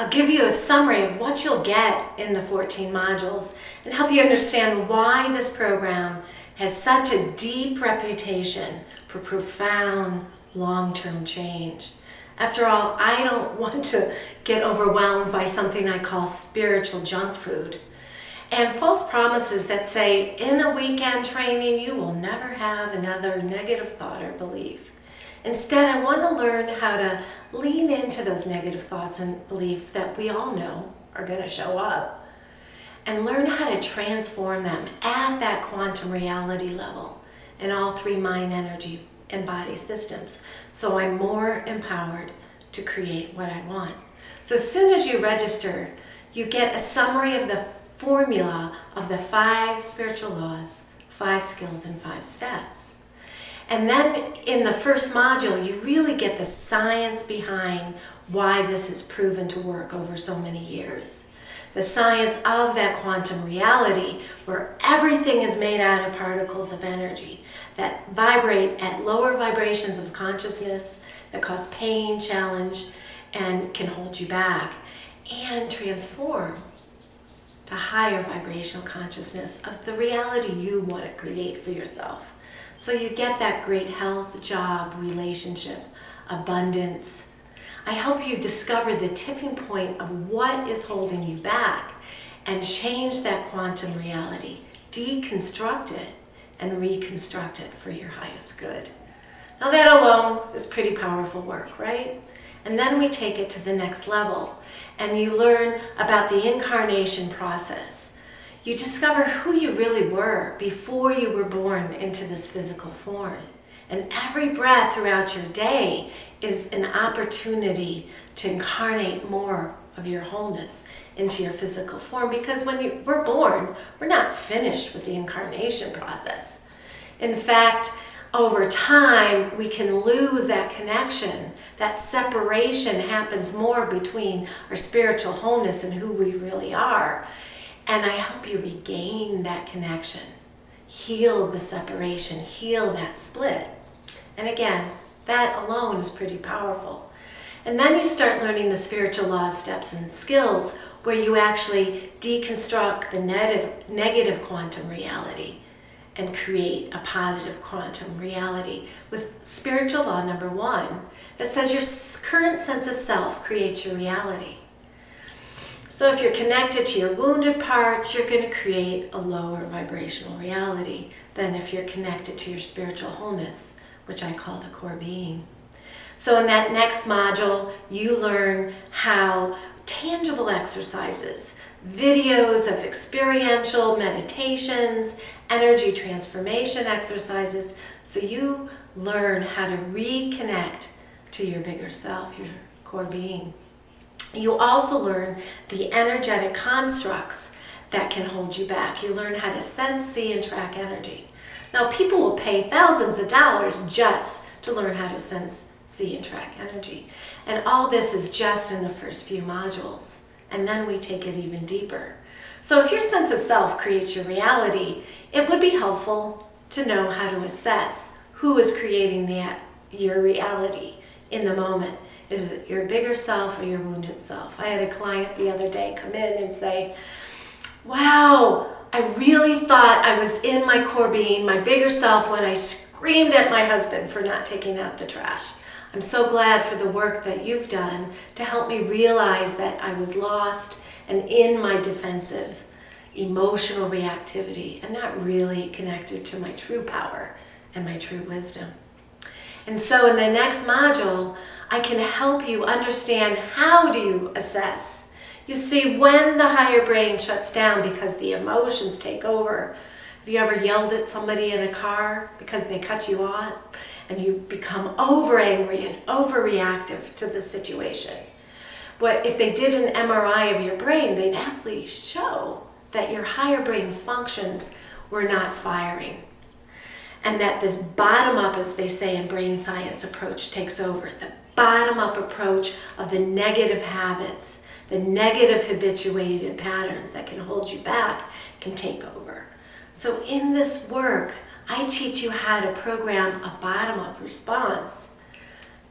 I'll give you a summary of what you'll get in the 14 modules and help you understand why this program has such a deep reputation for profound long-term change. After all, I don't want to get overwhelmed by something I call spiritual junk food and false promises that say in a weekend training you will never have another negative thought or belief. Instead, I want to learn how to lean into those negative thoughts and beliefs that we all know are going to show up and learn how to transform them at that quantum reality level in all three mind, energy, and body systems, so I'm more empowered to create what I want. So as soon as you register, you get a summary of the formula of the 5 spiritual laws, 5 skills, and 5 steps. And then in the first module, you really get the science behind why this has proven to work over so many years. The science of that quantum reality, where everything is made out of particles of energy that vibrate at lower vibrations of consciousness, that cause pain, challenge, and can hold you back, and transform to higher vibrational consciousness of the reality you want to create for yourself. So you get that great health, job, relationship, abundance. I help you discover the tipping point of what is holding you back and change that quantum reality, deconstruct it, and reconstruct it for your highest good. Now that alone is pretty powerful work, right? And then we take it to the next level and you learn about the incarnation process. You discover who you really were before you were born into this physical form. And every breath throughout your day is an opportunity to incarnate more of your wholeness into your physical form, because when we're born, we're not finished with the incarnation process. In fact, over time, we can lose that connection. That separation happens more between our spiritual wholeness and who we really are. And I help you regain that connection, heal the separation, heal that split. And again, that alone is pretty powerful. And then you start learning the spiritual laws, steps, and skills where you actually deconstruct the negative quantum reality and create a positive quantum reality with spiritual law number 1 that says your current sense of self creates your reality. So if you're connected to your wounded parts, you're going to create a lower vibrational reality than if you're connected to your spiritual wholeness, which I call the core being. So in that next module, you learn how tangible exercises, videos of experiential meditations, energy transformation exercises, so you learn how to reconnect to your bigger self, your core being. You also learn the energetic constructs that can hold you back. You learn how to sense, see, and track energy. Now, people will pay thousands of dollars just to learn how to sense, see, and track energy. And all this is just in the first few modules. And then we take it even deeper. So if your sense of self creates your reality, it would be helpful to know how to assess who is creating your reality in the moment. Is it your bigger self or your wounded self? I had a client the other day come in and say, wow, I really thought I was in my core being, my bigger self, when I screamed at my husband for not taking out the trash. I'm so glad for the work that you've done to help me realize that I was lost and in my defensive, emotional reactivity and not really connected to my true power and my true wisdom. And so in the next module, I can help you understand how do you assess. You see, when the higher brain shuts down because the emotions take over. Have you ever yelled at somebody in a car because they cut you off and you become over angry and overreactive to the situation? But if they did an MRI of your brain, they'd actually show that your higher brain functions were not firing. And that this bottom-up, as they say in brain science, approach takes over. The bottom-up approach of the negative habits, the negative habituated patterns that can hold you back can take over. So in this work, I teach you how to program a bottom-up response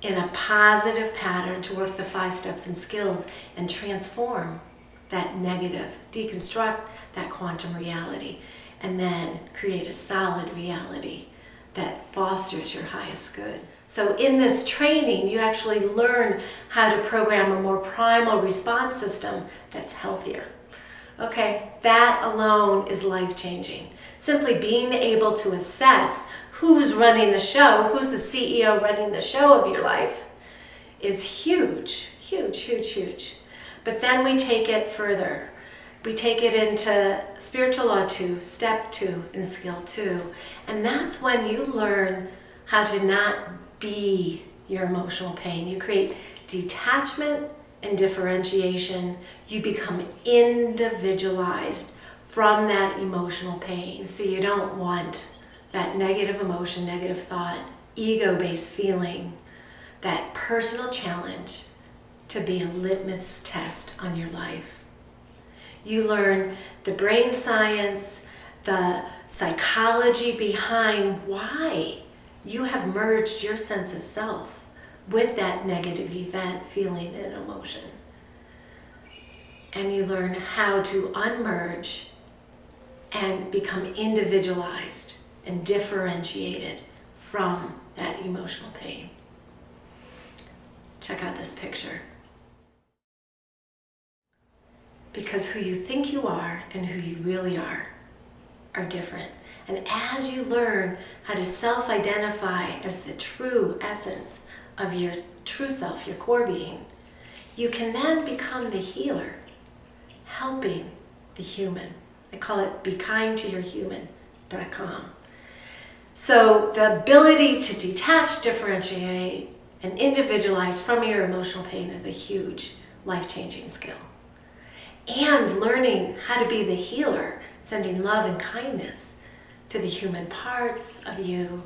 in a positive pattern to work the 5 steps and skills and transform that negative, deconstruct that quantum reality, and then create a solid reality that fosters your highest good. So in this training, you actually learn how to program a more primal response system that's healthier. Okay, that alone is life-changing. Simply being able to assess who's running the show, who's the CEO running the show of your life, is huge, huge, huge, huge. But then we take it further. We take it into Spiritual Law 2, Step 2, and Skill 2. And that's when you learn how to not be your emotional pain. You create detachment and differentiation. You become individualized from that emotional pain. See, you don't want that negative emotion, negative thought, ego-based feeling, that personal challenge to be a litmus test on your life. You learn the brain science, the psychology behind why you have merged your sense of self with that negative event, feeling, and emotion. And you learn how to unmerge and become individualized and differentiated from that emotional pain. Check out this picture. Because who you think you are and who you really are different. And as you learn how to self-identify as the true essence of your true self, your core being, you can then become the healer, helping the human. I call it bekindtoyourhuman.com. So the ability to detach, differentiate, and individualize from your emotional pain is a huge life-changing skill. And learning how to be the healer, sending love and kindness to the human parts of you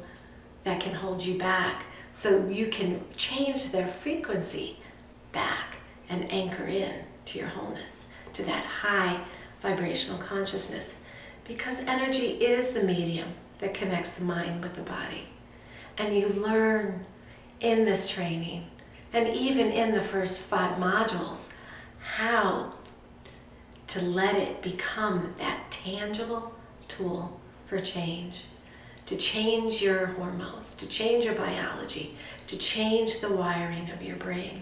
that can hold you back so you can change their frequency back and anchor in to your wholeness, to that high vibrational consciousness. Because energy is the medium that connects the mind with the body. And you learn in this training, and even in the first 5 modules, how to let it become that tangible tool for change, to change your hormones, to change your biology, to change the wiring of your brain.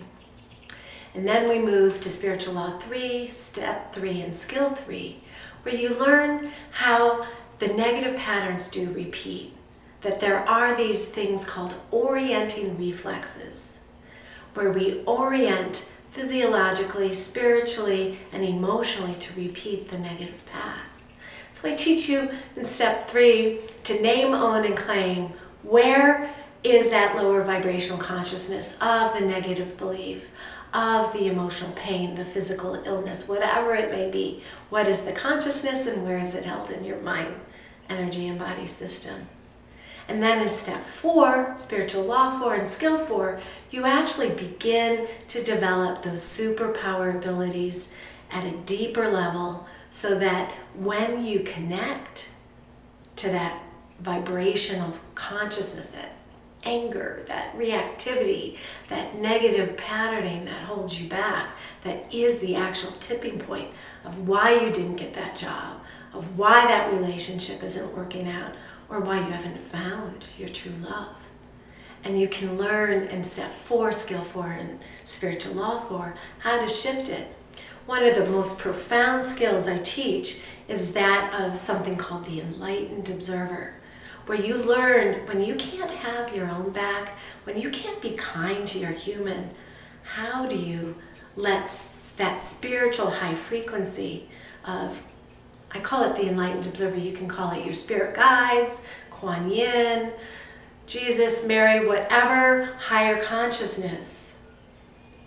And then we move to Spiritual Law 3, Step 3, and Skill 3, where you learn how the negative patterns do repeat, that there are these things called orienting reflexes, where we orient physiologically, spiritually, and emotionally to repeat the negative past. So I teach you in Step 3 to name, own, and claim where is that lower vibrational consciousness of the negative belief, of the emotional pain, the physical illness, whatever it may be. What is the consciousness and where is it held in your mind, energy, and body system? And then in Step 4, Spiritual Law 4 and Skill 4, you actually begin to develop those superpower abilities at a deeper level so that when you connect to that vibration of consciousness, that anger, that reactivity, that negative patterning that holds you back, that is the actual tipping point of why you didn't get that job, of why that relationship isn't working out, or why you haven't found your true love. And you can learn in Step 4, Skill 4, and Spiritual Law 4, how to shift it. One of the most profound skills I teach is that of something called the Enlightened Observer, where you learn when you can't have your own back, when you can't be kind to your human, how do you let that spiritual high frequency of, I call it the Enlightened Observer, you can call it your spirit guides, Kuan Yin, Jesus, Mary, whatever higher consciousness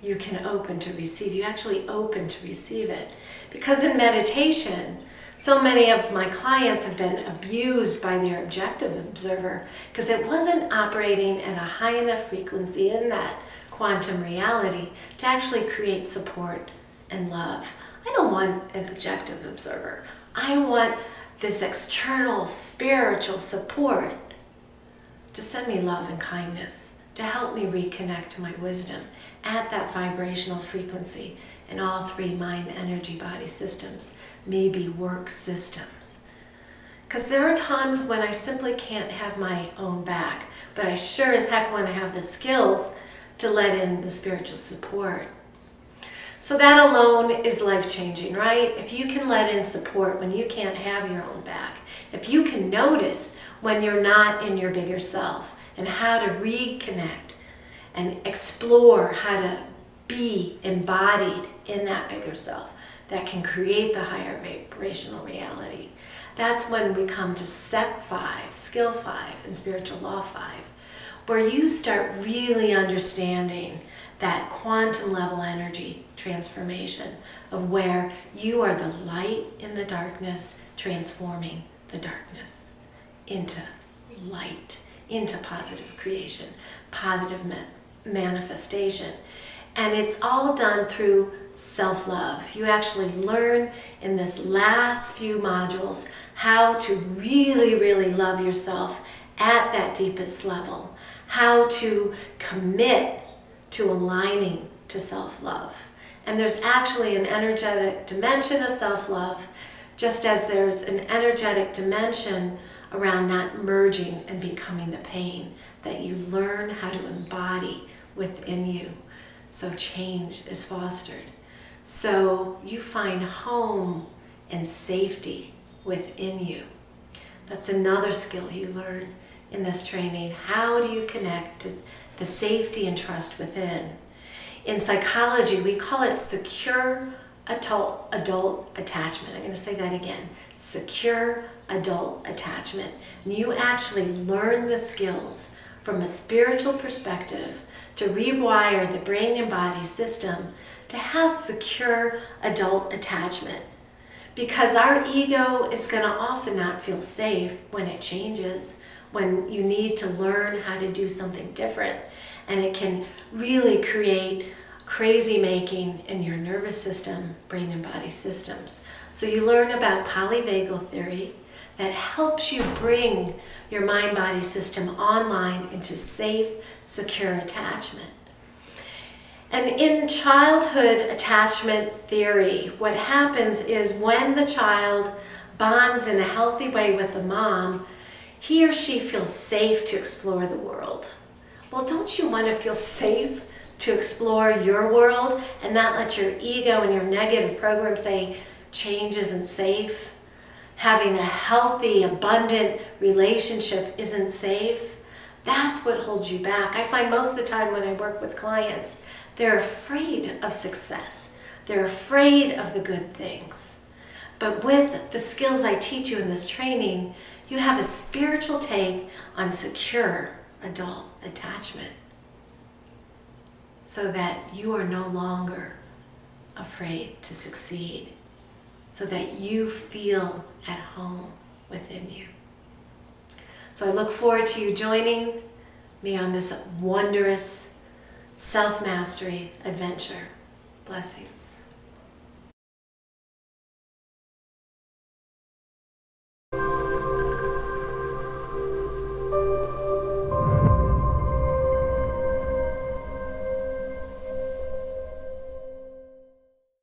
you can open to receive. You actually open to receive it. Because in meditation, so many of my clients have been abused by their objective observer because it wasn't operating at a high enough frequency in that quantum reality to actually create support and love. I don't want an objective observer. I want this external spiritual support to send me love and kindness to help me reconnect to my wisdom at that vibrational frequency in all three mind, energy, body systems, maybe work systems. Because there are times when I simply can't have my own back, but I sure as heck want to have the skills to let in the spiritual support. So that alone is life-changing, right? If you can let in support when you can't have your own back, if you can notice when you're not in your bigger self and how to reconnect and explore how to be embodied in that bigger self that can create the higher vibrational reality. That's when we come to step 5, skill 5, and spiritual law 5, where you start really understanding that quantum level energy transformation of where you are the light in the darkness, transforming the darkness into light, into positive creation, positive manifestation. And it's all done through self-love. You actually learn in this last few modules how to really, really love yourself at that deepest level, how to commit to aligning to self-love. And there's actually an energetic dimension of self-love, just as there's an energetic dimension around not merging and becoming the pain that you learn how to embody within you. So change is fostered. So you find home and safety within you. That's another skill you learn in this training. How do you connect to the safety and trust within? In psychology, we call it secure adult attachment. I'm going to say that again. Secure adult attachment. And you actually learn the skills from a spiritual perspective to rewire the brain and body system to have secure adult attachment. Because our ego is going to often not feel safe when it changes, when you need to learn how to do something different. And it can really create crazy making in your nervous system, brain and body systems. So you learn about polyvagal theory that helps you bring your mind-body system online into safe, secure attachment. And in childhood attachment theory, what happens is when the child bonds in a healthy way with the mom, he or she feels safe to explore the world. Well, don't you want to feel safe to explore your world and not let your ego and your negative program say change isn't safe? Having a healthy, abundant relationship isn't safe? That's what holds you back. I find most of the time when I work with clients, they're afraid of success. They're afraid of the good things. But with the skills I teach you in this training, you have a spiritual take on secure adult attachment so that you are no longer afraid to succeed, so that you feel at home within you. So I look forward to you joining me on this wondrous self-mastery adventure. Blessings.